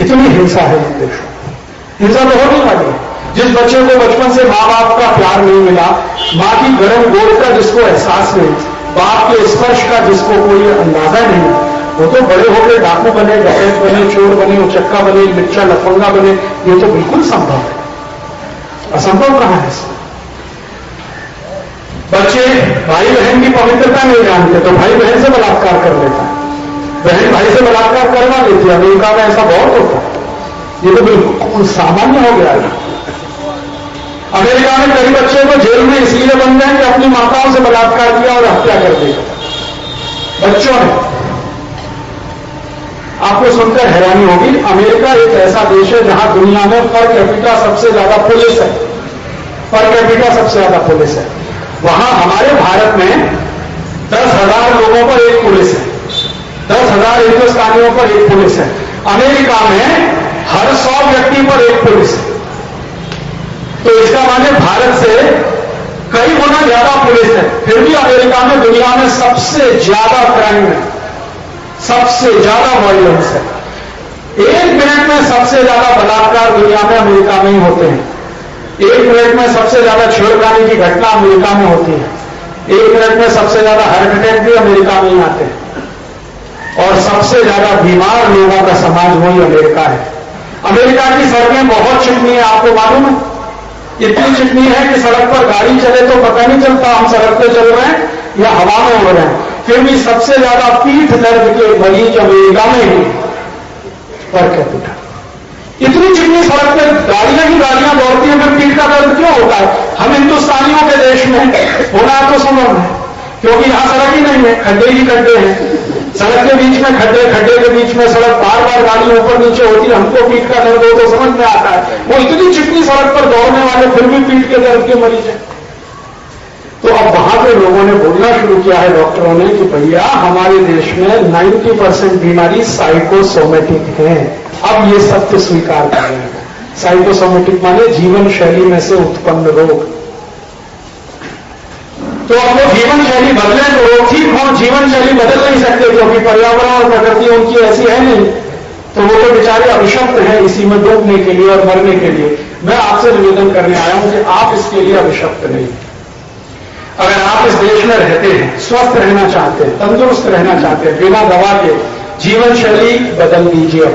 इतनी हिंसा है इन देशों में। हिंसा तो होने वाली है। जिस बच्चे को बचपन से माँ बाप का प्यार नहीं मिला, माँ की गर्म गोद का जिसको एहसास नहीं, बाप के स्पर्श का जिसको कोई अंदाजा नहीं, वो तो बड़े होकर डाकू बने, डकैत बने, चोर बने, उचक्का बने, लुच्चा लफंगा बने। ये तो बिल्कुल संभव है। असंभव कहां है इसमें? बच्चे भाई बहन की पवित्रता नहीं जानते तो भाई बहन से बलात्कार कर लेता है, बहन भाई से बलात्कार करवा लेती है। अमेरिका में ऐसा बहुत होता है। ये तो बिल्कुल सामान्य हो गया है। अमेरिका में कई बच्चे को जेल में इसलिए बन गए कि अपनी माताओं से बलात्कार किया और हत्या कर दी बच्चों ने। आपको सुनकर हैरानी होगी, अमेरिका एक ऐसा देश है जहां दुनिया में पर कैपिटा सबसे ज्यादा पुलिस है। पर कैपिटा सबसे ज्यादा पुलिस है। वहां हमारे भारत में 10,000 लोगों पर एक पुलिस है, 10,000 हिंदुस्तानियों पर एक पुलिस है। अमेरिका में हर 100 व्यक्ति पर एक पुलिस है। तो इसका माने भारत से कई गुना ज्यादा पुलिस है। फिर भी अमेरिका में दुनिया में सबसे ज्यादा क्राइम है, सबसे ज्यादा वायलेंस है। 1 मिनट में सबसे ज्यादा बलात्कार दुनिया में अमेरिका में ही होते हैं। 1 मिनट में सबसे ज्यादा छेड़खानी की घटना अमेरिका में होती है। 1 मिनट में सबसे ज्यादा हार्ट अटैक भी अमेरिका में ही आते हैं। और सबसे ज्यादा बीमार लोगों का समाज वही अमेरिका है। अमेरिका की सड़कें बहुत चिकनी है, आपको मालूम है? इतनी चिकनी है कि सड़क पर गाड़ी चले तो पता नहीं चलता हम सड़क पे चल रहे हैं या हवा में उड़ रहे हैं। फिर भी सबसे ज्यादा पीठ दर्द के मरीज अमेरिका में ही पर कैपिटा। इतनी चिकनी सड़क पे गाड़ियां ही गाड़ियां दौड़ती हैं, फिर पीठ का दर्द क्यों होता है? हम हिंदुस्तानियों के देश में होना तो संभव है, क्योंकि यहां सड़क ही नहीं है, खड्डे ही खड्डे हैं। सड़क के बीच में खड्डे, खड्डे के बीच में सड़क, बार बार गाड़ी ऊपर नीचे होती है। हमको पीठ का दर्द हो तो समझ में आता है। वो इतनी चिकनी सड़क पर दौड़ने वाले फिर भी पीठ के दर्द के मरीज हैं। तो अब वहां पे लोगों ने बोलना शुरू किया है, डॉक्टरों ने, कि भैया हमारे देश में 90% बीमारी साइकोसोमेटिक है। अब ये सत्य स्वीकार कर रहे हैं। साइकोसोमेटिक माने जीवन शैली में से उत्पन्न रोग। तो अब वो जीवन शैली बदले तो वो ठीक हो, जीवन शैली बदल नहीं सकते क्योंकि पर्यावरण और प्रकृति उनकी ऐसी है नहीं। तो वो तो बेचारे अभिशप्त हैं इसी में डूबने के लिए और मरने के लिए। मैं आपसे निवेदन करने आया हूं कि आप इसके लिए अभिशप्त नहीं। अगर आप इस देश में रहते हैं, स्वस्थ रहना चाहते हैं, तंदुरुस्त रहना चाहते हैं, बिना दवा के जीवन शैली बदल दीजिए।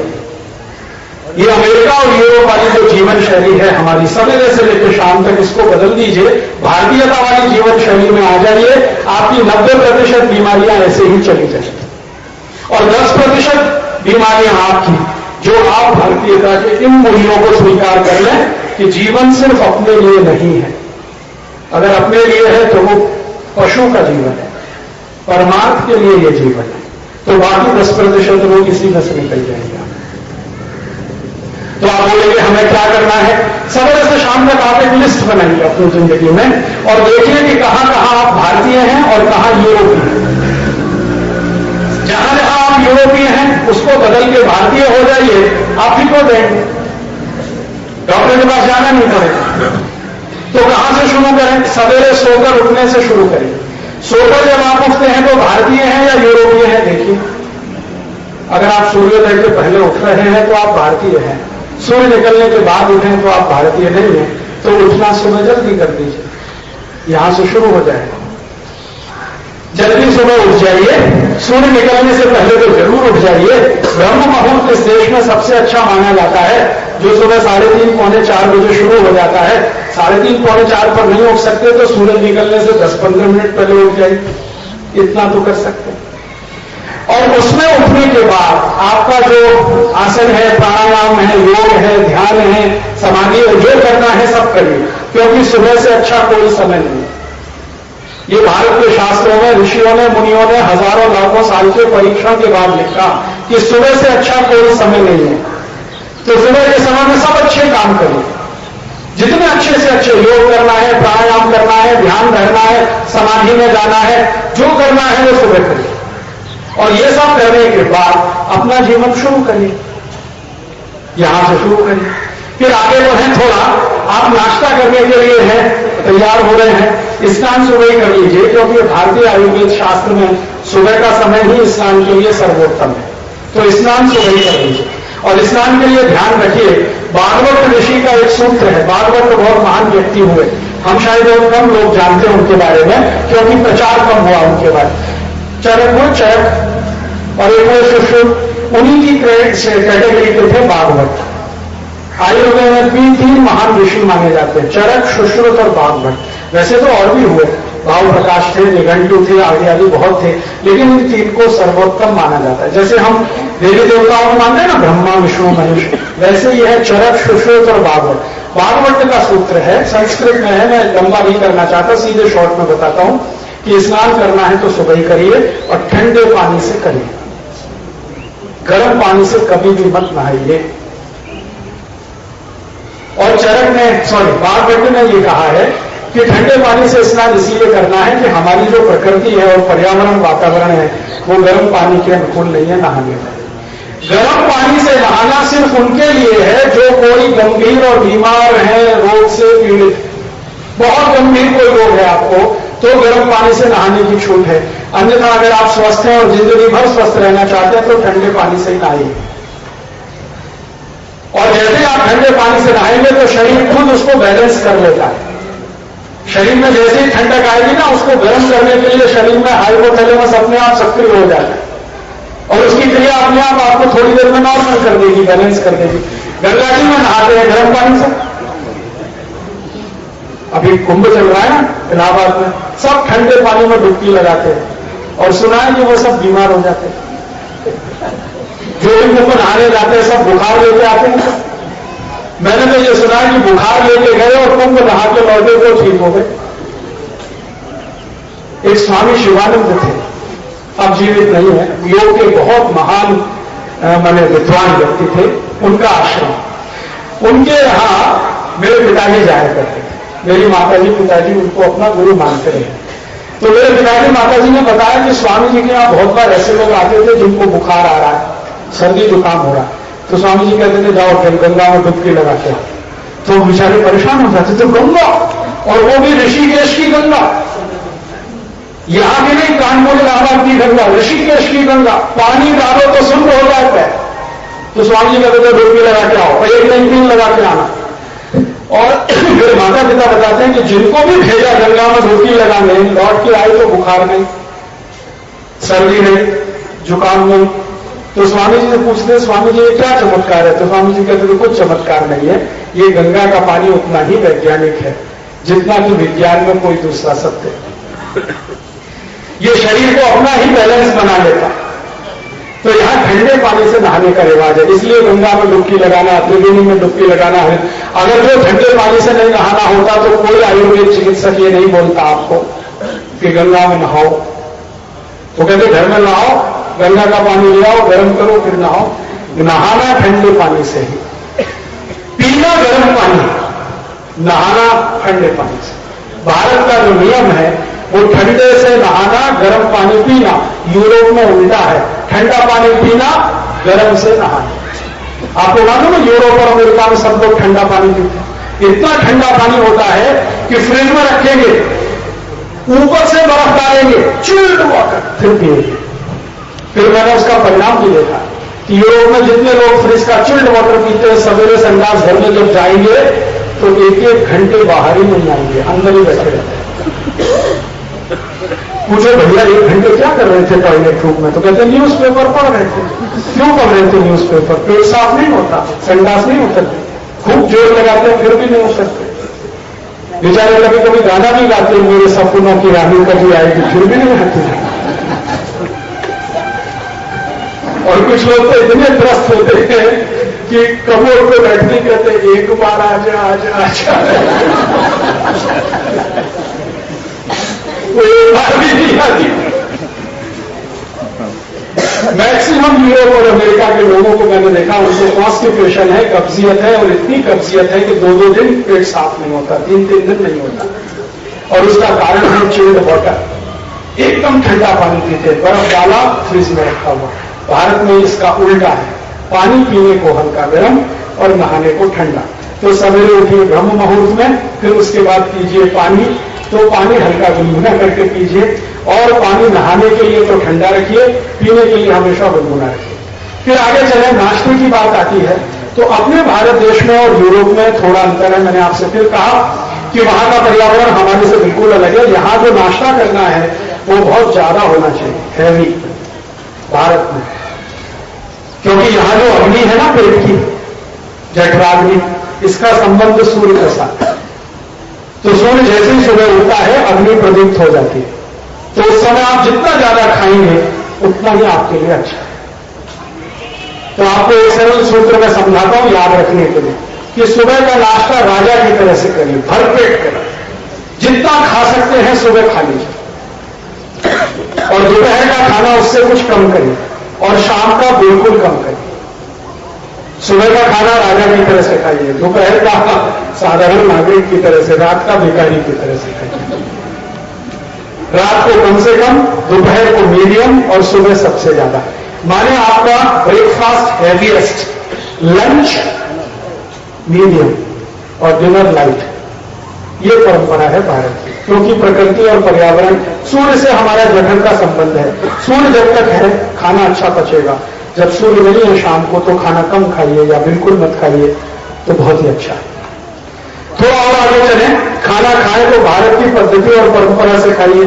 ये अमेरिका और यूरोप वाली जो जीवन शैली है हमारी, सवेरे से लेकर शाम तक, इसको बदल दीजिए। भारतीयता वाली जीवन शैली में आ जाइए। आपकी 90% बीमारियां ऐसे ही चली जाएंगी और 10% बीमारियां आपकी, जो आप भारतीयता के इन मूल्यों को स्वीकार कर लें कि जीवन सिर्फ अपने लिए नहीं है। अगर अपने लिए है तो वो पशु का जीवन है, परमार्थ के लिए ये जीवन है। तो बाकी 10% लोग इसी में से निकल जाएंगे। तो आप बोलेंगे हमें क्या करना है? सवेरे से शाम तक आप एक लिस्ट बनाइए अपनी जिंदगी में और देखिए कि कहां कहां आप भारतीय हैं और कहां यूरोपीय हैं। जहां जहां आप यूरोपीय हैं उसको बदल के भारतीय हो जाइए, आप ही को देंगे, डॉक्टर के पास जाना नहीं पड़ेगा। तो कहां से शुरू करें? सवेरे सोकर उठने से शुरू करें। सोकर जब आप उठते हैं तो भारतीय हैं या यूरोपीय हैं? देखिए, अगर आप सूर्योदय के पहले उठ रहे हैं तो आप भारतीय हैं। सूर्य निकलने के बाद उठें तो आप भारतीय नहीं हैं। तो उठना सुबह जल्दी कर दीजिए, यहां से शुरू हो जाएगा। जल्दी सुबह उठ जाइए, सूर्य निकलने से पहले तो जरूर उठ जाइए। ब्रह्म मुहूर्त इस देश में सबसे अच्छा माना जाता है, जो सुबह 3:30 पौने 4 बजे शुरू हो जाता है। 3:30 पौने 4 पर नहीं उठ सकते तो सूरज निकलने से 10-15 मिनट पहले उठ जाइए, इतना तो कर सकते हैं। और उसमें उठने के बाद आपका जो आसन है, प्राणायाम है, योग है, ध्यान है, समाधि है, जो करना है सब करिए, क्योंकि सुबह से अच्छा कोई समय नहीं है। ये भारत के शास्त्रों में ऋषियों ने, मुनियों ने हजारों लाखों साल के परीक्षण के बाद लिखा कि सुबह से अच्छा कोई समय नहीं है। तो सुबह के समय में सब अच्छे काम करिए, जितने अच्छे से अच्छे। योग करना है, प्राणायाम करना है, ध्यान रहना है, समाधि में जाना है, जो करना है वो सुबह करिए। और ये सब करने के बाद अपना जीवन शुरू करिए, यहां से शुरू करिए। फिर आगे बढ़ें थोड़ा, आप नाश्ता करने के लिए हैं, तैयार हो रहे हैं, स्नान सुबह ही कर लीजिए, क्योंकि भारतीय आयुर्वेद शास्त्र में सुबह का समय ही स्नान के लिए सर्वोत्तम है। तो स्नान सुबह ही कर लीजिए। और स्नान के लिए ध्यान रखिए, भागवत ऋषि का एक सूत्र है, भागवत बहुत महान व्यक्ति हुए, हम शायद बहुत कम लोग जानते हैं उनके बारे में क्योंकि प्रचार कम हुआ उनके बारे। चरक हुए चरक और एक हुए सुश्रुत, उन्हीं की कैटेगरी के थे भागवत। आयुर्वेद में तीन महान ऋषि माने जाते हैं, चरक, सुश्रुत और भागवत। वैसे तो और भी हुए, भाव प्रकाश थे, निघंटु थे, आदि आदि बहुत थे, लेकिन इन तीन को सर्वोत्तम माना जाता है। जैसे हम देवी देवताओं को मानते हैं ना, ब्रह्मा विष्णु महेश, वैसे यह है चरक, सुश्रुत और भागवत। भागवत का सूत्र है, संस्कृत में है, मैं लंबा नहीं करना चाहता, सीधे शॉर्ट में बताता हूं कि स्नान करना है तो सुबह ही करिए और ठंडे पानी से करिए, गर्म पानी से कभी भी मत नहाइए। और चरक ने भागवत ने यह कहा है कि ठंडे पानी से स्नान इसीलिए करना है कि हमारी जो प्रकृति है और पर्यावरण वातावरण है वो गर्म पानी के अनुकूल नहीं है नहाने में। गर्म पानी से नहाना सिर्फ उनके लिए है जो कोई गंभीर और बीमार है, रोग से पीड़ित, बहुत गंभीर कोई रोग है आपको, तो गर्म पानी से नहाने की छूट है। अन्यथा अगर आप स्वस्थ हैं और जिंदगी भर स्वस्थ रहना चाहते हैं तो ठंडे पानी से ही नहाइए। और जैसे आप ठंडे पानी से नहाएंगे तो शरीर खुद उसको बैलेंस कर लेता है। शरीर में जैसे ही ठंडक आएगी ना, उसको गर्म करने के लिए शरीर में हाइपोथैलेमस अपने आप सक्रिय हो जाता है और उसकी क्रिया अपने आप आपको थोड़ी देर में नॉर्मल कर देगी, बैलेंस कर देगी। गंगा जी में नहाते हैं गर्म पानी से, अभी कुंभ चल रहा है ना इलाहाबाद में, सब ठंडे पानी में डुबकी लगाते हैं और सुना है कि वो सब बीमार हो जाते हैं। जो भी कुंभ नहाने जाते हैं सब बुखार लेके आते हैं। मैंने तो ये सुना कि बुखार लेके गए और कुंभ नहा के लौटे तो ठीक हो गए। एक स्वामी शिवानंद थे, अब जीवित नहीं है, योग के बहुत महान माने विद्वान व्यक्ति थे, उनका आश्रम, उनके यहां मेरे पिताजी जाया करते थे। मेरी माताजी पिताजी उनको अपना गुरु मानते रहे। तो मेरे पिताजी माताजी ने बताया कि स्वामी जी के यहां बहुत बार ऐसे लोग आते थे जिनको बुखार आ रहा है, सर्दी जुकाम हो रहा है, तो स्वामी जी कहते थे जाओ गंगा में डुबकी लगाते हो। तो बेचारे परेशान हो जाते, तो गंगा, और वो भी ऋषिकेश की गंगा, यहां की नहीं, कानपुर इलाहाबाद की गंगा, ऋषिकेश की गंगा, पानी डालो तो शुद्ध हो जाता है। तो स्वामी जी कहते थे डुबकी लगा के आओ, और एक नहीं 3 लगा के आना। और मेरे माता पिता बताते हैं कि जिनको भी भेजा गंगा में डुबकी लगाने, लौट के आए तो बुखार नहीं, सर्दी नहीं, जुकाम नहीं। तो स्वामी जी से पूछते हैं स्वामी जी ये क्या चमत्कार है? तो स्वामी जी कहते हैं कुछ चमत्कार नहीं है, ये गंगा का पानी उतना ही वैज्ञानिक है जितना कि विज्ञान में कोई दूसरा सत्य है। ये शरीर को अपना ही बैलेंस बना लेता। तो यहां ठंडे पानी से नहाने का रिवाज है, इसलिए गंगा में डुबकी लगाना, त्रिवेणी में डुबकी लगाना है। अगर जो ठंडे पानी से नहीं नहाना होता तो कोई आयुर्वेद चिकित्सक ये नहीं बोलता आपको कि गंगा में नहाओ। वो कहते घर में नहाओ, गंगा का पानी ले आओ, गर्म करो, फिर नहाओ। नहाना ठंडे पानी से ही, पीना गर्म पानी, नहाना ठंडे पानी से। भारत का जो नियम है वो ठंडे से नहाना, गर्म पानी पीना। यूरोप में उल्टा है, ठंडा पानी पीना, गर्म से नहाना। आपको मालूम है यूरोप और अमेरिका में सब लोग ठंडा पानी पीते हैं। इतना ठंडा पानी होता है कि फ्रिज में रखेंगे, ऊपर से बर्फ डालेंगे, चिल्ड वाटर, फिर पिएंगे। फिर मैंने उसका परिणाम भी देखा कि यूरोप में जितने लोग फ्रिज का चिल्ड वाटर पीते हैं, सवेरे संडास घर में जब जाएंगे तो 1-1 घंटे बाहर ही नहीं आएंगे, अंदर ही बैठे रहते हैं। पूछे भैया 1 घंटे क्या कर रहे थे टॉयलेट रूम में? तो कहते न्यूज़पेपर पढ़ रहे थे। क्यों पढ़ रहे थे न्यूज़पेपर? पेट साफ नहीं होता, संडास नहीं उतरते, खूब जोर लगाते हैं फिर भी नहीं उतरते। बेचारे कभी कभी गाना भी गाते हैं, मेरे सपनों की रानी कभी आएगी, फिर भी नहीं आती। और कुछ लोग तो इतने त्रस्त होते हैं कि कमोड पे बैठने कहते एक बार आजा आजा आजा, वो एक बार भी नहीं आती। मैक्सिमम यूरोप और अमेरिका के लोगों को मैंने देखा, उनको कॉन्स्टिपेशन है, कब्जियत है, और इतनी कब्जियत है कि 2-2 दिन पेट साफ नहीं होता, 3-3 दिन नहीं होता। और उसका कारण है चिल्ड वाटर, एकदम ठंडा पानी पीते, बर्फ डाला फ्रिज में रखा हुआ। भारत में इसका उल्टा है, पानी पीने को हल्का गर्म और नहाने को ठंडा। तो सवेरे उठिए ब्रह्म मुहूर्त में, फिर उसके बाद पीजिए पानी, तो पानी हल्का गुनगुना करके पीजिए। और पानी नहाने के लिए तो ठंडा रखिए, पीने के लिए हमेशा गुनगुना रखिए। फिर आगे चले, नाश्ते की बात आती है तो अपने भारत देश में और यूरोप में थोड़ा अंतर है। मैंने आपसे फिर कहा कि वहां का पर्यावरण हमारे से बिल्कुल अलग है। यहां जो नाश्ता करना है वो बहुत ज्यादा होना चाहिए, हैवी, भारत में, क्योंकि यहां जो अग्नि है ना पेट की, जठराग्नि, इसका संबंध सूर्य के साथ है। तो सूर्य जैसे ही सुबह उठता है अग्नि प्रदीप्त हो जाती है, तो उस समय आप जितना ज्यादा खाएंगे उतना ही आपके लिए अच्छा है। तो आपको एक सरल सूत्र में समझाता हूं याद रखने के लिए कि सुबह का नाश्ता राजा की तरह से करिए, भरपेट करें, जितना खा सकते हैं सुबह खा लीजिए, और दोपहर का खाना उससे कुछ कम करिए, और शाम का बिल्कुल कम करिए। सुबह का खाना राजा की तरह से खाइए, दोपहर का साधारण नागरिक की तरह से, रात का भिखारी की तरह से खाइए। रात को कम से कम, दोपहर को मीडियम और सुबह सबसे ज्यादा। माने आपका ब्रेकफास्ट हैवीएस्ट, लंच मीडियम और डिनर लाइट। ये परंपरा है भारत की, क्योंकि प्रकृति और पर्यावरण, सूर्य से हमारा जन्म का संबंध है। सूर्य जब तक है खाना अच्छा पचेगा, जब सूर्य नहीं है शाम को तो खाना कम खाइए या बिल्कुल मत खाइए तो बहुत ही अच्छा है। थोड़ा और आगे चलें, खाना खाएं तो भारत की पद्धति और परंपरा से खाइए,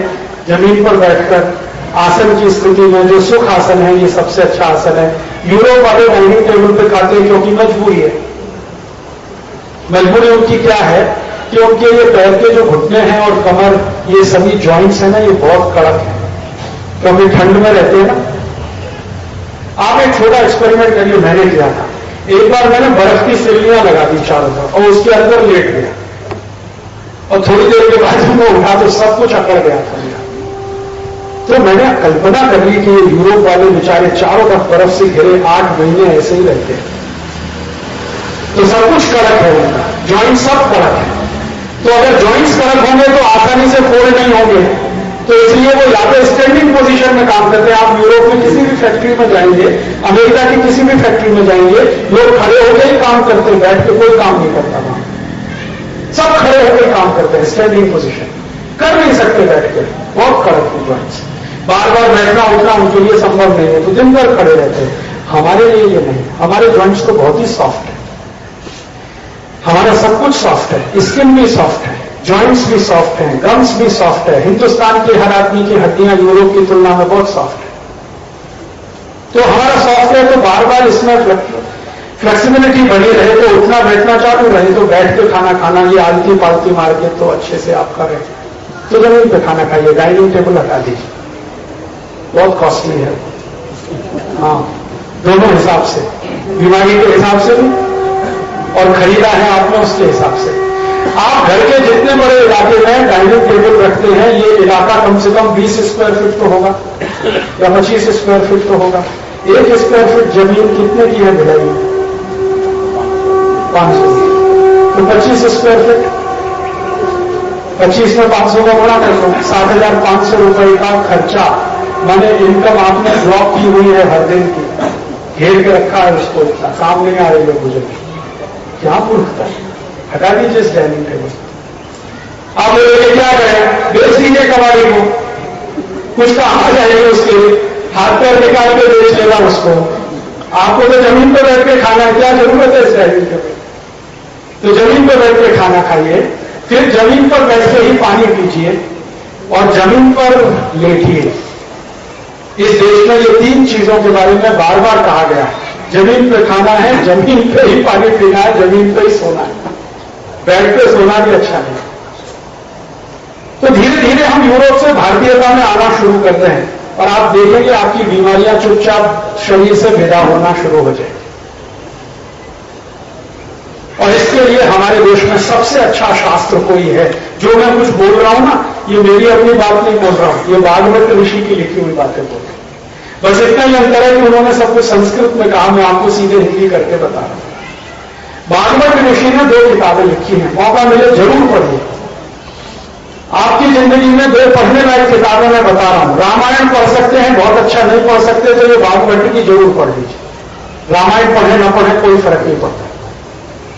जमीन पर बैठकर आसन की स्थिति में। जो सुख आसन है ये सबसे अच्छा आसन है। यूरोप वाले डाइनिंग टेबल पे खाते हैं क्योंकि मजबूरी है। मजबूरी उनकी क्या है कि उनके ये पैर के जो घुटने हैं और कमर, ये सभी जॉइंट्स है ना, ये बहुत कड़क है, क्योंकि ठंड में रहते हैं ना। आप एक छोटा एक्सपेरिमेंट करिए, मैंने किया था। एक बार मैंने बर्फ की सिल्लियां लगा दी चारों तरफ और उसके अंदर लेट गया, और थोड़ी देर के बाद मैं उठा तो सब कुछ अकड़ गया था मेरा। तो मैंने कल्पना कर ली कि यूरोप वाले बेचारे चारों तरफ बर्फ से घिरे 8 महीने ऐसे ही रहते हैं, तो सब कुछ कड़क है उनका, जॉइंट सब कड़क है। तो अगर जॉइंट्स कड़क होंगे तो आसानी से फोल्ड नहीं होंगे, तो इसलिए वो या तो स्टैंडिंग पोजीशन में काम करते हैं। आप यूरोप में किसी भी फैक्ट्री में जाएंगे, अमेरिका की किसी भी फैक्ट्री में जाएंगे, लोग खड़े होकर ही काम करते हैं, बैठ के कोई काम नहीं करता वहां, सब खड़े होकर काम करते हैं, स्टैंडिंग पोजीशन कर नहीं सकते बैठ के, बहुत कड़क है जॉइंट्स। बार बार बैठना उठना उनके लिए संभव नहीं है, तो दिन भर खड़े रहते हैं। हमारे लिए ये नहीं, हमारे जॉइंट्स तो बहुत ही सॉफ्ट है, हमारा सब कुछ सॉफ्ट है, स्किन भी सॉफ्ट है, जॉइंट्स भी सॉफ्ट हैं, गम्स भी सॉफ्ट है। हिंदुस्तान के हर आदमी की हड्डियां यूरोप की तुलना में बहुत सॉफ्ट है। तो हमारा सॉफ्ट है, तो बार बार इसमें फ्लेक्सिबिलिटी बनी रहे, तो उठना बैठना चालू रहे, तो बैठ के खाना खाना, ये आलती पालती मार के तो अच्छे से आप करें, तो जमीन पे खाना खाइए, डाइनिंग टेबल हटा दीजिए, बहुत कॉस्टली है। हाँ, दोनों हिसाब से, बीमारी के हिसाब से भी और खरीदा है आपने उसके हिसाब से। आप घर के जितने बड़े इलाके में डाइनिंग टेबल रखते हैं, ये इलाका कम से कम 20 स्क्वायर फीट तो होगा या 25 स्क्वायर फीट तो होगा। 1 स्क्वायर फीट जमीन कितने की है भिलाई? 500। तो 25 स्क्वायर फीट, 25 में 500 का गुणा कर दो, 7,500 रुपए का खर्चा। माने इनकम आपने ब्लॉक की हुई है हर दिन की, घेर के रखा है उसको, काम नहीं आ रही है मुझे, क्या मूर्खता है। हटा दीजिए इस डाइनिंग टेबल। आप लोग क्या करें, बेच दीजिए कबाड़ी को, कुछ काम आ जाएगा उसके लिए, हाथ पैर निकाल के बेच लेगा उसको। आपको तो जमीन पर बैठ के खाना है, क्या जरूरत है इस डाइनिंग टेबल? तो जमीन पर बैठ के खाना खाइए, फिर जमीन पर बैठ के ही पानी पीजिए और जमीन पर लेटिए। इस देश में ये 3 चीजों के बारे में बार बार कहा गया है। जमीन पे खाना है, जमीन पे ही पानी पीना है, जमीन पे ही सोना है, बेड पे सोना भी अच्छा नहीं। तो धीरे धीरे हम यूरोप से भारतीयता में आना शुरू करते हैं और आप देखेंगे आपकी बीमारियां चुपचाप शरीर से विदा होना शुरू हो जाएगी। और इसके लिए हमारे देश में सबसे अच्छा शास्त्र कोई है। जो मैं कुछ बोल रहा हूं ना, ये मेरी अपनी बात नहीं बोल रहा हूं, ये भागवत ऋषि की लिखी हुई बातें बोल रहा हूं। बस इतना ही अंतर है कि उन्होंने सब कुछ संस्कृत में कहा, मैं आपको सीधे हिंदी करके बता रहा हूं। भागवत ऋषि ने 2 किताबें लिखी हैं, मौका मिले जरूर पढ़िए। आपकी जिंदगी में 2 पढ़ने लायक किताबें मैं बता रहा हूं। रामायण पढ़ सकते हैं, बहुत अच्छा नहीं पढ़ सकते तो ये भागवत की जरूर पढ़ लीजिए। रामायण पढ़े ना पढ़े कोई फर्क नहीं पड़ता,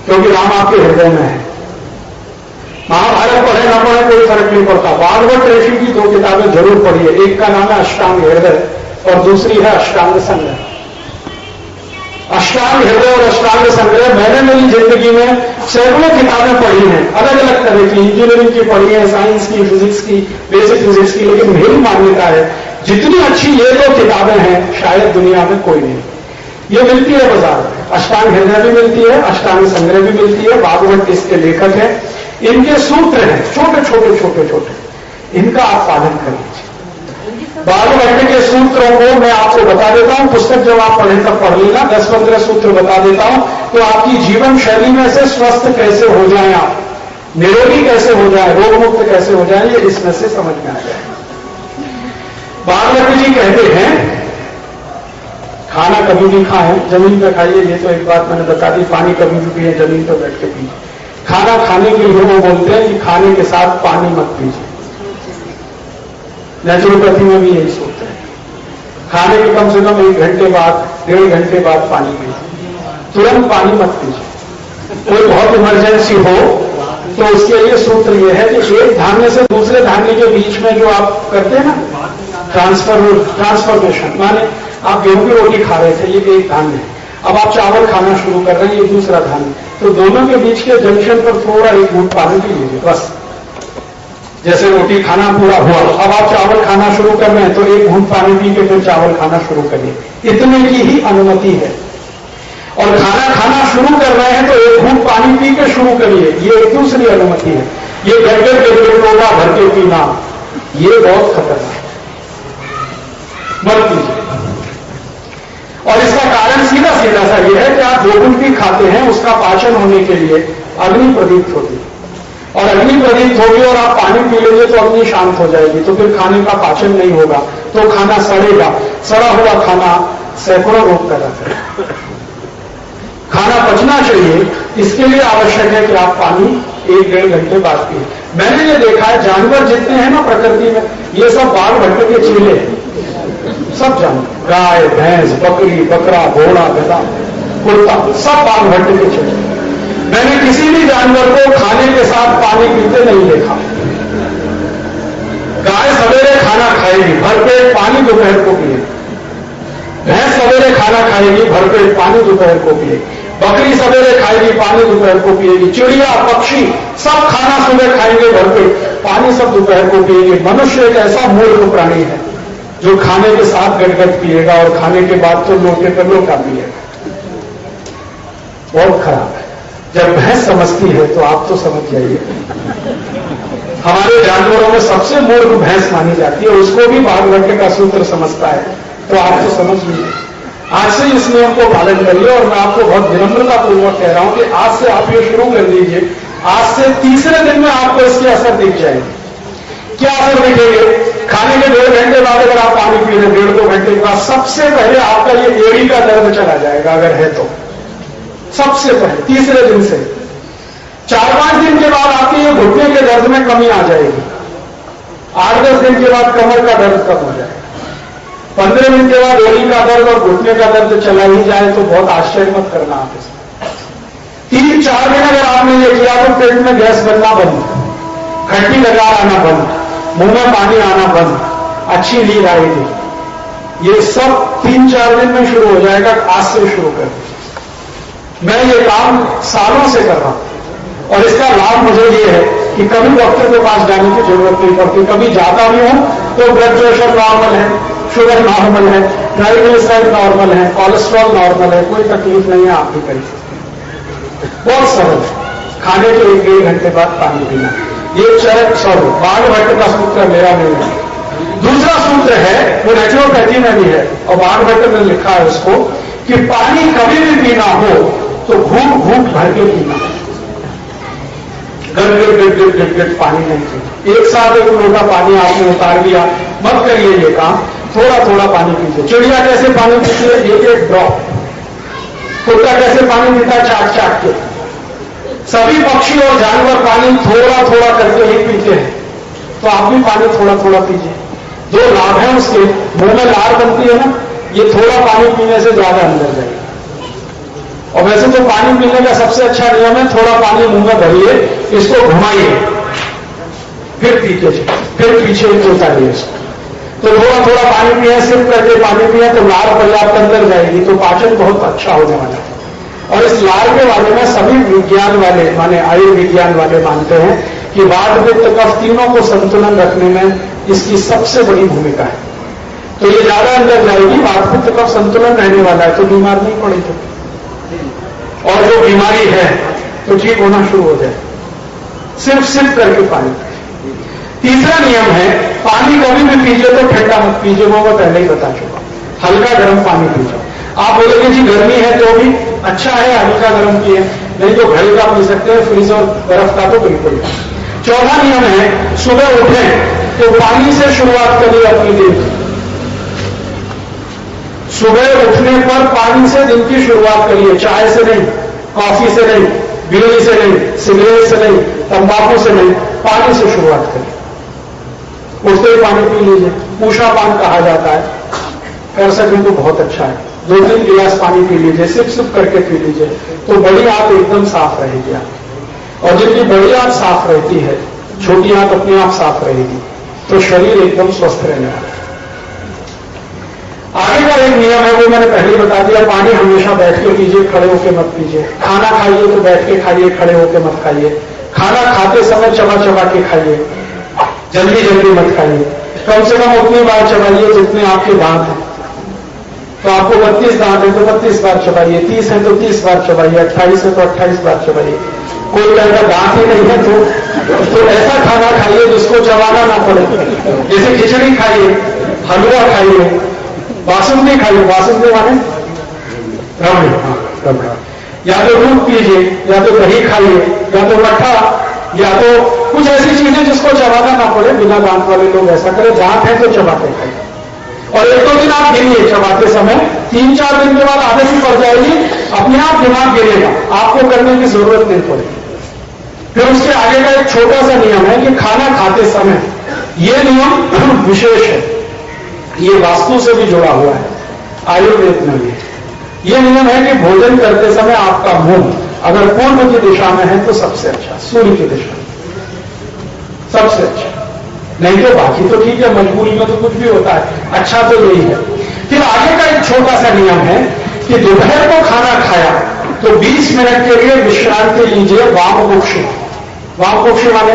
क्योंकि राम आपके हृदय में है। महाभारत पढ़े ना पढ़े कोई फर्क नहीं पड़ता। भागवत ऋषि की 2 किताबें जरूर पढ़िए। एक का नाम है अष्टांग हृदय और दूसरी है अष्टांग संग्रह। अष्टांग हृदय और अष्टांग संग्रह मैंने मेरी जिंदगी में सैकड़ों किताबें पढ़ी हैं, अलग अलग तरह की, इंजीनियरिंग की पढ़ी है, साइंस की, फिजिक्स की, बेसिक फिजिक्स की, लेकिन मेरी मान्यता है जितनी अच्छी ये दो किताबें हैं शायद दुनिया में कोई नहीं। ये मिलती है बाजार में, अष्टांग हृदय भी मिलती है, अष्टांग संग्रह भी मिलती है, भागवत इसके लेखक हैं, इनके सूत्र हैं छोटे छोटे छोटे छोटे, इनका आप पालन करिए। भागवत के सूत्रों को मैं आपको बता देता हूं, पुस्तक जब आप पढ़ें तब पढ़ लेना, 10-15 सूत्र बता देता हूं, तो आपकी जीवन शैली में से स्वस्थ कैसे हो जाए, आप निरोगी कैसे हो जाए, रोग मुक्त कैसे हो जाए, ये इसमें से समझ में आ जाए। भागवत जी कहते हैं खाना कभी भी खाएं, जमीन पर खाइए, ये तो एक बात मैंने बता दी, पानी कभी भी पिए, जमीन पर बैठ के पिए। खाना खाने के लिए वो बोलते हैं कि खाने के साथ पानी मत पीजिए, नेचुरोपैथी में भी यही सोचते हैं, खाने के कम से कम 1 घंटे बाद, 1.5 घंटे बाद पानी पीजिए, तुरंत पानी मत पीजिए। कोई बहुत इमरजेंसी हो तो उसके लिए सूत्र यह है कि एक धान्य से दूसरे धान्य के बीच में जो आप करते हैं ना ट्रांसफॉर्मेशन, माने आप गेहूं की रोटी खा रहे थे, ये एक धान्य है, अब आप चावल खाना शुरू कर रहे हैं, ये दूसरा धान्य, तो दोनों के बीच के जंक्शन पर थोड़ा 1 घूंट पानी पी लीजिए बस। जैसे रोटी खाना पूरा हुआ, अब आप चावल खाना शुरू कर रहे हैं तो 1 घूंट पानी पी के फिर चावल खाना शुरू करिए, इतने की ही अनुमति है। और खाना शुरू कर रहे हैं तो 1 घूंट पानी पी के शुरू करिए, ये एक दूसरी अनुमति है। ये गड़गड़ टोला भर के पीना, ये बहुत खतरनाक है, मत पीजिए। और इसका कारण सीधा सीधा सा यह है कि आप जो कुछ भी खाते हैं उसका पाचन होने के लिए अग्नि प्रदीप्त होती है, और अग्नि प्रदीप्त होगी और आप पानी पी लेंगे तो अग्नि शांत हो जाएगी, तो फिर खाने का पाचन नहीं होगा, तो खाना सड़ेगा, सड़ा हुआ खाना सैकड़ों रोग पैदा करेगा। खाना पचना चाहिए, इसके लिए आवश्यक है कि आप पानी 1-1.5 घंटे बाद पिए। मैंने ये देखा है जानवर जितने हैं ना प्रकृति में, ये सब बाघ भट्ट के चेले हैं, सब जानवर, गाय, भैंस, बकरी, बकरा, घोड़ा, गधा, कुत्ता, सब बाघ भट्ट के चेले। मैंने किसी भी जानवर को खाने के साथ पानी पीते नहीं देखा। गाय सवेरे खाना खाएगी, भरपेट पानी दोपहर को पिएगी, भैंस सवेरे खाना खाएगी, भरपेट पानी दोपहर को पिएगी, बकरी सवेरे खाएगी, पानी दोपहर को पिएगी, चिड़िया, पक्षी सब खाना सुबह खाएंगे, भरपेट पानी सब दोपहर को पिएगी। मनुष्य एक ऐसा मूर्ख प्राणी है जो खाने के साथ गटगट पिएगा और खाने के बाद तो लोटे पर लोटा पिएगा, बहुत खराब है। जब भैंस समझती है तो आप तो समझ जाइए। हमारे जानवरों में सबसे मूर्ख भैंस मानी जाती है, उसको भी भागवत का सूत्र समझता है, तो आप तो समझ लीजिए। आज से इस नियम को पालन करिए, और मैं आपको बहुत विनम्रता पूर्वक कह रहा हूं कि आज से आप ये शुरू कर दीजिए, आज से तीसरे दिन में आपको इसके असर दिख जाएंगे। क्या असर दिखेंगे? खाने के 1.5 घंटे बाद अगर आप पानी पी रहे, 1.5-2 घंटे के बाद सबसे पहले आपका ये एड़ी का दर्द चला जाएगा, अगर है तो सबसे पहले तीसरे दिन से। 4-5 दिन के बाद आपके ये घुटने के दर्द में कमी आ जाएगी, 8-10 दिन के बाद कमर का दर्द कम हो जाएगा, 15 दिन के बाद एड़ी का दर्द और घुटने का दर्द चला ही जाए तो बहुत आश्चर्य मत करना आप इसमें। 3-4 दिन अगर आपने ये किया तो पेट में गैस बनना बंद, खट्टी लगार आना बंद, मुंह में पानी आना बंद, अच्छी नींद आएगी। ये सब 3-4 दिन में शुरू हो जाएगा। आज से शुरू कर दीजिए। मैं ये काम सालों से कर रहा हूं और इसका लाभ मुझे ये है कि कभी डॉक्टर के पास जाने की जरूरत नहीं पड़ती। कभी जाता भी हूं तो ब्लड प्रेशर नॉर्मल है, शुगर नॉर्मल है, ट्राइग्लिसराइड नॉर्मल है, कोलेस्ट्रॉल नॉर्मल है, कोई तकलीफ नहीं है। आप भी कर सकते हैं, बहुत सरल है। खाने के 1-1.5 घंटे बाद पानी पीना, ये बाघ भट्ट का सूत्र मेरा नहीं है। दूसरा सूत्र है वो नेचुरोपैथी में भी है और बाघ भट्ट में लिखा है उसको कि पानी कभी भी पीना हो तो घूंट घूंट भर के पीना, गट पानी नहीं पीना। एक साथ 1 लोटा पानी आपने उतार दिया, मत करिए ये काम, थोड़ा थोड़ा पानी पीजिए। चिड़िया कैसे पानी पीती है? 1-1 ड्रॉप। कुत्ता कैसे पानी पीता है? चाट चाट के। सभी पक्षी और जानवर पानी थोड़ा थोड़ा करके ही पीते हैं, तो आप भी पानी थोड़ा थोड़ा पीजिए। 2 लाभ है उसके, मुंह में लार बनती है ना, ये थोड़ा पानी पीने से ज्यादा अंदर जाएगा। और वैसे तो पानी पीने का सबसे अच्छा नियम है, थोड़ा पानी मुंह में भरिए, इसको घुमाइए, फिर पीछे उतारिए इसको। तो थोड़ा थोड़ा पानी पिए, सिप करके पानी पिए तो लार पर्याप्त अंदर जाएगी, तो पाचन बहुत अच्छा होने वाला है। और इस लार के बारे में सभी विज्ञान वाले माने आयुर्विज्ञान वाले मानते हैं कि वात पित्त कफ तीनों को संतुलन रखने में इसकी सबसे बड़ी भूमिका है। तो ये ज्यादा अंदर जाएगी, वात पित्त कफ संतुलन रहने वाला है तो बीमार नहीं पड़ेगी, और जो बीमारी है तो ठीक होना शुरू हो जाए। सिर्फ सिप करके पानी। तीसरा नियम है, पानी कभी भी पीजिए तो ठंडा मत पीजिए, वो मैं पहले ही बता चुका। हल्का गर्म पानी पीजिए। आप बोलेंगे जी गर्मी है तो भी अच्छा है हल्का गर्म पिए, नहीं तो घड़े का पी सकते हैं, फ्रिज और बर्फ का तो बिल्कुल नहीं। चौथा नियम है, सुबह उठें तो पानी से शुरुआत करिए अपनी दिन की। सुबह उठने पर पानी से दिन की शुरुआत करिए, चाय से नहीं, कॉफी से नहीं, बीड़ी से नहीं, सिगरेट से नहीं, तंबाकू से नहीं, पानी से शुरुआत करिए। उठते ही पानी पी लीजिए, पूषा पान कहा जाता है, कर सकें तो बहुत अच्छा है। 2-3 गिलास पानी पी लीजिए, सिप सिप करके पी लीजिए, तो बड़ी आंत एकदम साफ रहेगी आप। और जिनकी बड़ी आंत साफ रहती है, छोटी आंत अपने आप साफ रहेगी, तो शरीर एकदम स्वस्थ रहने वाला है। आगे का एक नियम है, वो मैंने पहले ही बता दिया, पानी हमेशा बैठ के पीजिए, खड़े होकर मत पीजिए। खाना खाइए तो बैठ के खाइए, खड़े होकर मत खाइए। खाना खाते समय चबा चबा के खाइए, जल्दी जल्दी मत खाइए। कम से कम उतनी बार चबाइए जितने आपके दांत हैं। तो आपको 32 दांत है तो 32 बार चबाइए, 30 है तो 30 बार चबाइए, 28 है तो 28 बार चबाइए। कोई कहता दांत ही नहीं है तो ऐसा खाना खाइए जिसको चबाना ना पड़े, जैसे खिचड़ी खाइए, हलवा खाइए, बासुंदी खाइए। बासुंदी माने रबड़ी, हाँ रबड़ा। या तो दूध पीजिए, या तो दही खाइए, या तो मट्ठा, या तो कुछ ऐसी चीजें जिसको चबाना ना पड़े। बिना दांत वाले लोग ऐसा करें, दांत है तो चबाते खाइए। और 1-2 दिन आप गिनिए चबाते समय, 3-4 दिन के बाद आदत ही पड़ जाएगी, अपने आप दिमाग गिरेगा, आपको करने की जरूरत नहीं पड़ेगी। फिर उसके आगे का एक छोटा सा नियम है कि खाना खाते समय, यह नियम विशेष है, ये वास्तु से भी जुड़ा हुआ है, आयुर्वेद में भी। यह नियम है कि भोजन करते समय आपका मुंह अगर पूर्व की दिशा में है तो सबसे अच्छा, सूर्य की दिशा सबसे अच्छा, नहीं तो बाकी तो ठीक है, मजबूरी में तो कुछ भी होता है, अच्छा तो यही है। फिर आगे का एक छोटा सा नियम है कि दोपहर को खाना खाया तो 20 मिनट के लिए विश्रांति लीजिए, वामकुक्षी। वामकुक्षी माने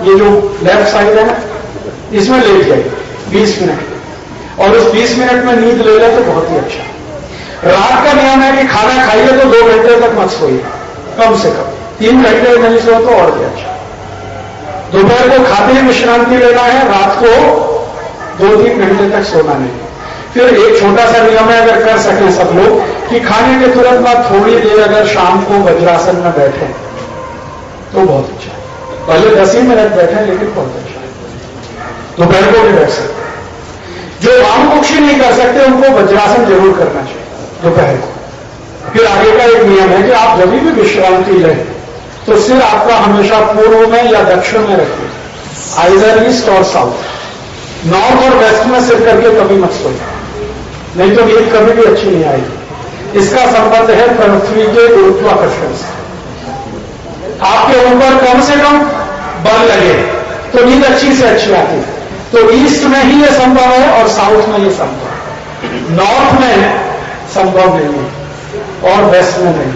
ये जो लेफ्ट साइड है ना, इसमें लेट जाइए 20 मिनट, और उस 20 मिनट में नींद ले ले तो बहुत ही अच्छा। रात का नियम है कि खाना खाइए तो 2 घंटे तक मत सोइए, कम से कम 3 घंटे नहीं सो तो और भी अच्छा। दोपहर को खाते ही विश्रांति लेना है, रात को 2-3 घंटे तक सोना नहीं। फिर एक छोटा सा नियम है, अगर कर सकें सब लोग, कि खाने के तुरंत बाद थोड़ी देर अगर शाम को वज्रासन में बैठे तो बहुत अच्छा है। पहले 10 ही मिनट बैठे लेकिन बहुत अच्छा है। दोपहर को भी बैठ सकते। जो वामकुक्षी नहीं कर सकते उनको वज्रासन जरूर करना चाहिए दोपहर को। फिर आगे का एक नियम है कि आप जब भी विश्रांति लें तो सिर आपका हमेशा पूर्व में या दक्षिण में रखिए, आइदर ईस्ट और साउथ। नॉर्थ और वेस्ट में सिर करके कभी मत सोइए, नहीं तो नींद कभी भी अच्छी नहीं आएगी। इसका संबंध है पृथ्वी के गुरुत्वाकर्षण से। आपके ऊपर कम से कम बल लगे तो नींद अच्छी से अच्छी आती है। तो ईस्ट में ही यह संभव है और साउथ में यह संभव है, नॉर्थ में संभव नहीं है और वेस्ट में नहीं।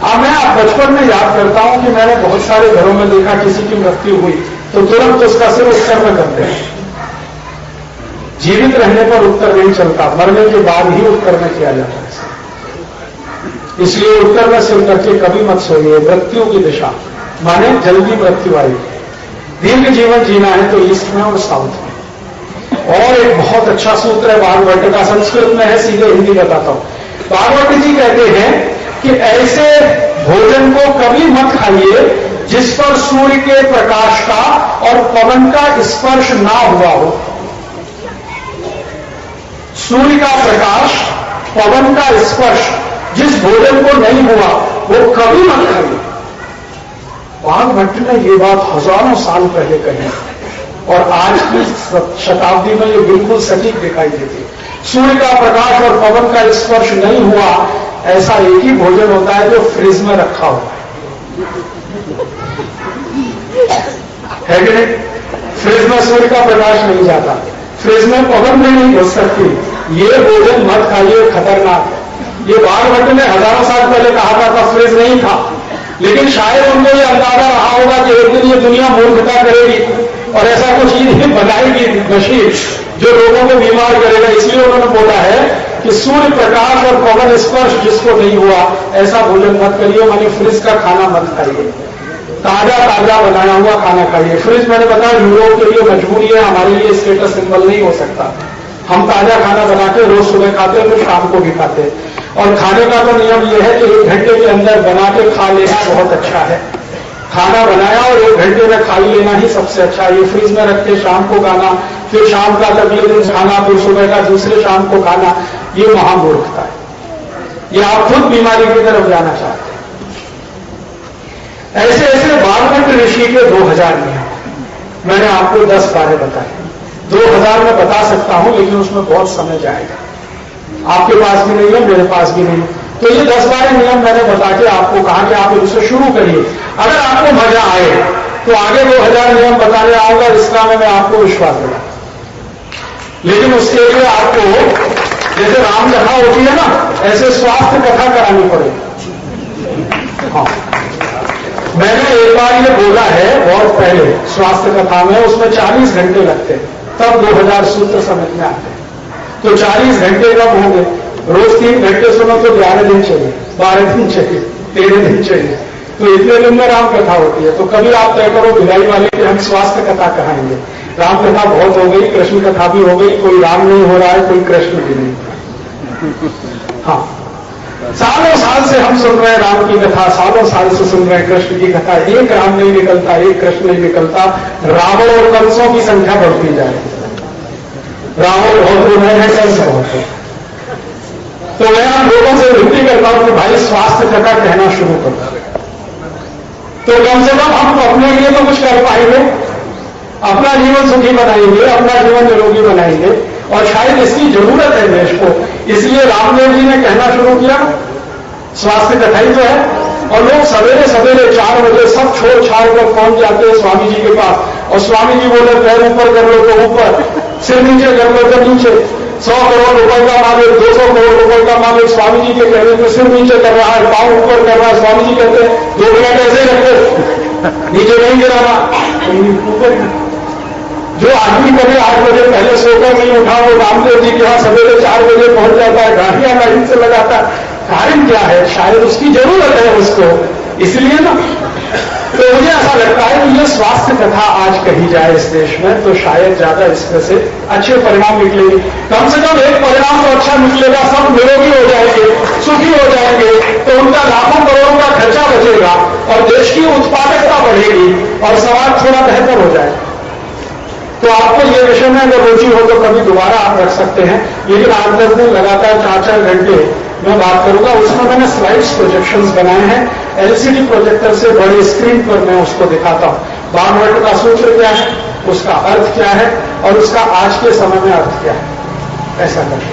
अब मैं बचपन में याद करता हूं कि मैंने बहुत सारे घरों में देखा, किसी की मृत्यु हुई तो तुरंत उसका सिर उत्तर में करते हैं। जीवित रहने पर उत्तर नहीं चलता, मरने के बाद ही उत्तर में किया जाता है। इसलिए उत्तर में सिर करके कभी मत सोइए। मृत्यु की दिशा माने जल्दी मृत्यु आएगी। दीर्घ जीवन जीना है तो ईस्ट में और साउथ में। और एक बहुत अच्छा सूत्र है भागवत का, संस्कृत में है, सीधे हिंदी बताता हूं। भागवत जी कहते हैं कि ऐसे भोजन को कभी मत खाइए जिस पर सूर्य के प्रकाश का और पवन का स्पर्श ना हुआ हो। सूर्य का प्रकाश, पवन का स्पर्श जिस भोजन को नहीं हुआ वो कभी मत खाइए। भागवत ने ये बात हजारों साल पहले कही और आज की शताब्दी में ये बिल्कुल सटीक दिखाई देती है। सूर्य का प्रकाश और पवन का स्पर्श नहीं हुआ ऐसा एक ही भोजन होता है जो फ्रिज में रखा हुआ है कि नहीं? फ्रिज में सूर्य का प्रकाश नहीं जाता, फ्रिज में पवन भी नहीं घुस सकती, ये भोजन मत खाइए, खतरनाक है। ये बालभट्ट ने हजारों साल पहले कहा था, तब फ्रिज नहीं था, लेकिन शायद उनको ये अंदाजा रहा होगा कि एक दिन ये दुनिया मूर्खता करेगी और ऐसा कुछ चीज बनाएगी मशीन जो लोगों को बीमार करेगा। इसलिए उन्होंने बोला है कि सूर्य प्रकाश और पवन स्पर्श जिसको नहीं हुआ ऐसा भोजन मत करिए, माने फ्रिज का खाना मत खाइए, ताजा ताजा बनाया हुआ खाना खाइए। फ्रिज मैंने बताया यूरोप के लिए मजबूरी है, हमारे लिए स्टेटस सिंबल नहीं हो सकता। हम ताजा खाना बना के रोज सुबह खाते हैं, फिर शाम को भी खाते हैं। और खाने का तो नियम यह है कि 1 घंटे के अंदर बना के खा लेना बहुत अच्छा है। खाना बनाया और 1 घंटे में खा लेना ही सबसे अच्छा है। ये फ्रिज में रख के शाम को खाना, फिर शाम का अगले दिन खाना, फिर सुबह का दूसरे शाम को खाना, ये महामूर्खता है। ये आप खुद बीमारी की तरफ जाना चाहते हैं। ऐसे ऐसे बालभट्ट ऋषि के 2000 नियम मैंने आपको 10 बारे बताए। 2000 में बता सकता हूं, लेकिन उसमें बहुत समय जाएगा। आपके पास भी नहीं है, मेरे पास भी नहीं। तो ये 10 बारे नियम मैंने बता के आपको कहा कि आप इसे शुरू करिए। अगर आपको मजा आए तो आगे 2000 नियम बताने आऊंगा, इस्लाम में मैं आपको विश्वास दिला। लेकिन उसके लिए आपको जैसे राम कथा होती है ना, ऐसे स्वास्थ्य कथा करानी पड़ेगी। हाँ, मैंने एक बार ये बोला है बहुत पहले स्वास्थ्य कथा में, उसमें 40 घंटे लगते, तब 2000 सूत्र समझ में आते। तो 40 घंटे कब होंगे? रोज 3 घंटे सुनो तो 11 दिन चाहिए, 12 दिन चाहिए, 13 दिन चाहिए। तो इतने दिन में राम कथा होती है। तो कभी आप तय करो भिलाई वाले कि हम स्वास्थ्य कथा कहाएंगे। राम कथा बहुत हो गई, कृष्ण कथा भी हो गई, कोई राम नहीं हो रहा है, कोई कृष्ण भी नहीं। हाँ, सालों साल से हम सुन रहे हैं राम की कथा, सालों साल से सुन रहे हैं कृष्ण की कथा, एक राम नहीं निकलता, एक कृष्ण नहीं निकलता। रावण और कंसों की संख्या बढ़ती जा रही है। रावण बहुत हो रहे हैं, कंस बहुत है। तो मैं आप लोगों से विनती करता हूं कि भाई स्वास्थ्य कथा कहना शुरू करो, तो कम से कम हम अपने लिए तो कुछ कर पाएंगे, अपना जीवन सुखी बनाएंगे, अपना जीवन निरोगी बनाएंगे। और शायद इसकी जरूरत है देश को, इसलिए रामदेव जी ने कहना शुरू किया स्वास्थ्य कथा ही तो है। और लोग सवेरे सवेरे 4 बजे सब छोड़ छाड़ कर पहुंच जाते हैं स्वामी जी के पास, और स्वामी जी बोले पैर ऊपर कर लो तो ऊपर, सिर नीचे कर लो तो नीचे। 100 करोड़ रुपए का मालिक, 200 करोड़ रुपए का मालिक स्वामी जी के कहने में सिर नीचे कर रहा है, पांव ऊपर कर रहा है। स्वामी जी कहते हैं 2 मिनट ऐसे रखो, नीचे नहीं गिराना, ऊपर। जो आदमी कभी 8 बजे पहले सोकर नहीं उठा, वो रामदेव जी के यहां सवेरे 4 बजे पहुंच जाता है, गाड़ियां लाइन से लगाता है। कारण क्या है? शायद उसकी जरूरत है उसको, इसलिए ना। तो मुझे ऐसा लगता है कि ये स्वास्थ्य कथा आज कही जाए इस देश में, तो शायद ज्यादा इसमें से अच्छे परिणाम निकलेंगे। कम से कम एक परिणाम तो अच्छा निकलेगा, सब निरोगी हो जाएंगे, सुखी हो जाएंगे, तो उनका लाखों करोड़ों का खर्चा बचेगा और देश की उत्पादकता बढ़ेगी और समाज थोड़ा बेहतर हो जाएगा। तो आपको ये विषय में अगर रुचि हो तो कभी दोबारा आप रख सकते हैं, लेकिन 8-10 दिन लगातार 4-4 घंटे मैं बात करूंगा। उसमें मैंने स्लाइड्स प्रोजेक्शंस बनाए हैं, एलसीडी प्रोजेक्टर से बड़े स्क्रीन पर मैं उसको दिखाता हूं। बालभट्ट का सूत्र क्या है, उसका अर्थ क्या है और उसका आज के समय में अर्थ क्या है, ऐसा करके।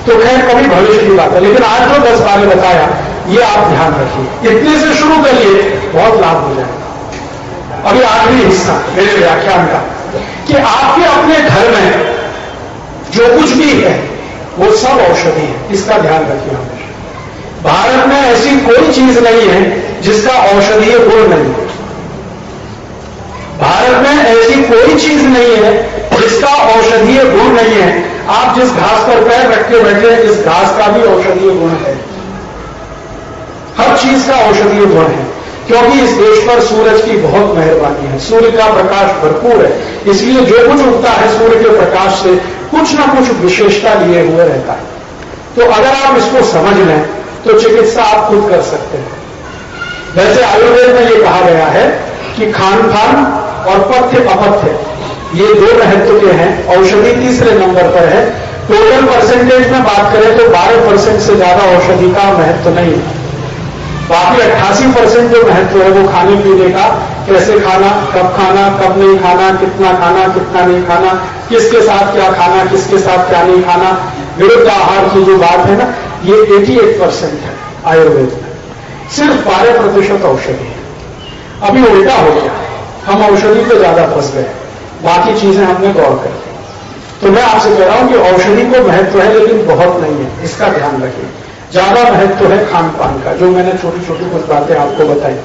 तो खैर कभी भविष्य की बात है, लेकिन आज जो 10 बारे बताया ये आप ध्यान रखिए, इतने से शुरू करिए, बहुत लाभ हो जाएगा। अभी आखिरी हिस्सा मेरे व्याख्यान का, कि आपके अपने घर में जो कुछ भी है वो सब औषधि है, इसका ध्यान रखिए हमेशा। भारत में ऐसी कोई चीज नहीं है जिसका औषधीय गुण नहीं है। भारत में ऐसी कोई चीज नहीं है जिसका औषधीय गुण नहीं है। आप जिस घास पर पैर रख के बैठे, इस घास का भी औषधीय गुण है। हर चीज का औषधीय गुण है, क्योंकि इस देश पर सूरज की बहुत मेहरबानी है, सूर्य का प्रकाश भरपूर है, इसलिए जो कुछ उगता है सूर्य के प्रकाश से कुछ ना कुछ विशेषता लिए हुए रहता है। तो अगर आप इसको समझ लें तो चिकित्सा आप खुद कर सकते हैं। वैसे आयुर्वेद में यह कहा गया है कि खान पान और पथ्य अपथ्य ये 2 महत्व के हैं, औषधि तीसरे नंबर पर है। टोटल परसेंटेज में बात करें तो 12% से ज्यादा औषधि का महत्व नहीं है। बाकी 88% जो महत्व है वो खाने पीने का, कैसे खाना, कब नहीं खाना, कितना खाना, कितना नहीं खाना, किसके साथ क्या खाना, किसके साथ क्या नहीं खाना, विरुद्ध आहार की जो बात है ना, ये 88% है आयुर्वेद में। सिर्फ 12% औषधि है। अभी उल्टा हो गया, हम औषधि पे ज्यादा फंस गए, बाकी चीजें हमने गौर कर ली। तो मैं आपसे कह रहा हूं कि औषधि को महत्व है लेकिन बहुत नहीं है, इसका ध्यान रखिए। ज्यादा महत्व है खान पान का, जो मैंने छोटी छोटी कुछ बातें आपको बताई।